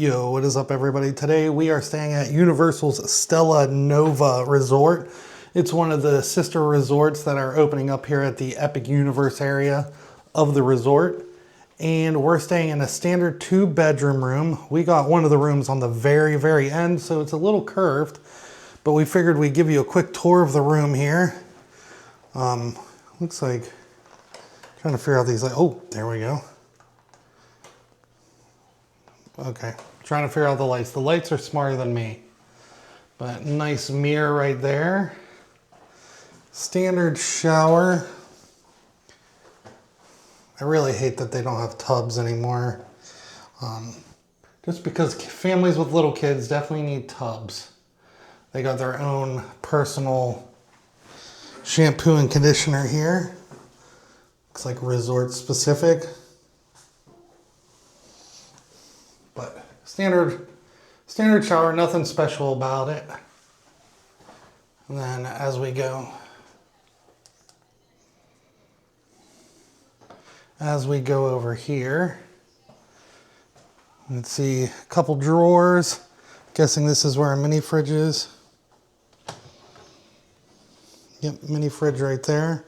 Yo, what is up everybody? Today we are staying at Universal's Stella Nova Resort. It's one of the sister resorts that are opening up here at the Epic Universe area of the resort. And we're staying in a standard 2-bedroom room. We got one of the rooms on the very end, so it's a little curved, but we figured we'd give you a quick tour of the room here. Looks like, trying to figure out these, oh, there we go. Okay, trying to figure out the lights. The lights are smarter than me. But nice mirror right there. Standard shower. I really hate that they don't have tubs anymore. Just because families with little kids definitely need tubs. They got their own personal shampoo and conditioner here. Looks like resort specific. But standard shower, nothing special about it. And then as we go over here, let's see, a couple drawers. Guessing this is where our mini fridge is. Yep, mini fridge right there.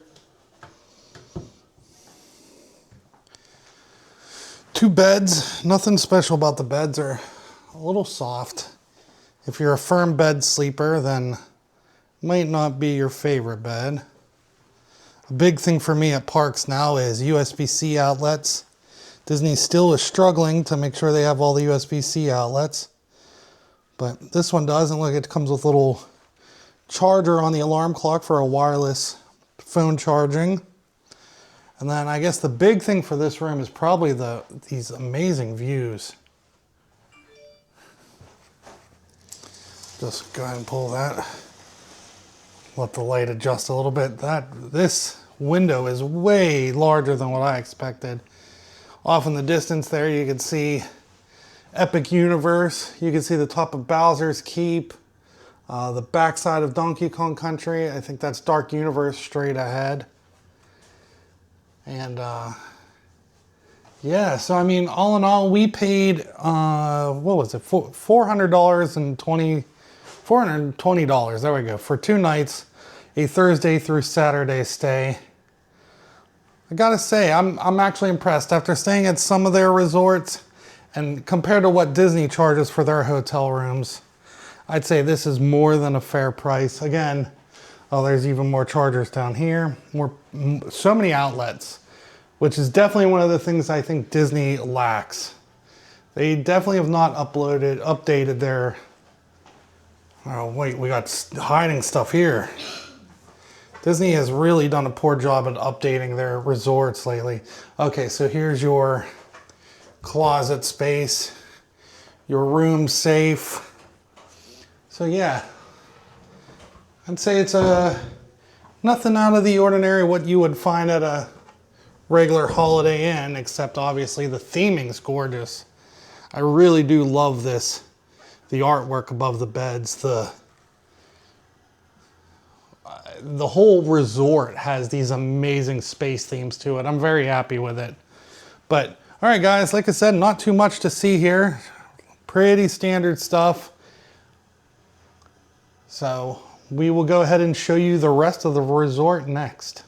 2 beds, nothing special about the beds, are a little soft. If you're a firm bed sleeper, then might not be your favorite bed. A big thing for me at parks now is USB-C outlets. Disney still is struggling to make sure they have all the USB-C outlets, but this one does, and look, it comes with a little charger on the alarm clock for a wireless phone charging. And then I guess the big thing for this room is probably these amazing views. Just go ahead and pull that. Let the light adjust a little bit. This window is way larger than what I expected. Off in the distance there, you can see Epic Universe. You can see the top of Bowser's Keep, the backside of Donkey Kong Country. I think that's Dark Universe straight ahead. And yeah, so I mean, all in all, we paid, what was it, $420, there we go, for 2 nights, a Thursday through Saturday stay. I gotta say, I'm actually impressed. After staying at some of their resorts, and compared to what Disney charges for their hotel rooms, I'd say this is more than a fair price. Again, oh, there's even more chargers down here. So many outlets, which is definitely one of the things I think Disney lacks. They definitely have not updated their, oh wait, we got hiding stuff here. Disney has really done a poor job at updating their resorts lately. Okay, so here's your closet space, your room safe. So yeah, I'd say it's nothing out of the ordinary what you would find at a regular Holiday Inn, except obviously the theming's gorgeous. I really do love this. The artwork above the beds, the whole resort has these amazing space themes to it. I'm very happy with it. But all right guys, like I said, not too much to see here. Pretty standard stuff. So we will go ahead and show you the rest of the resort next.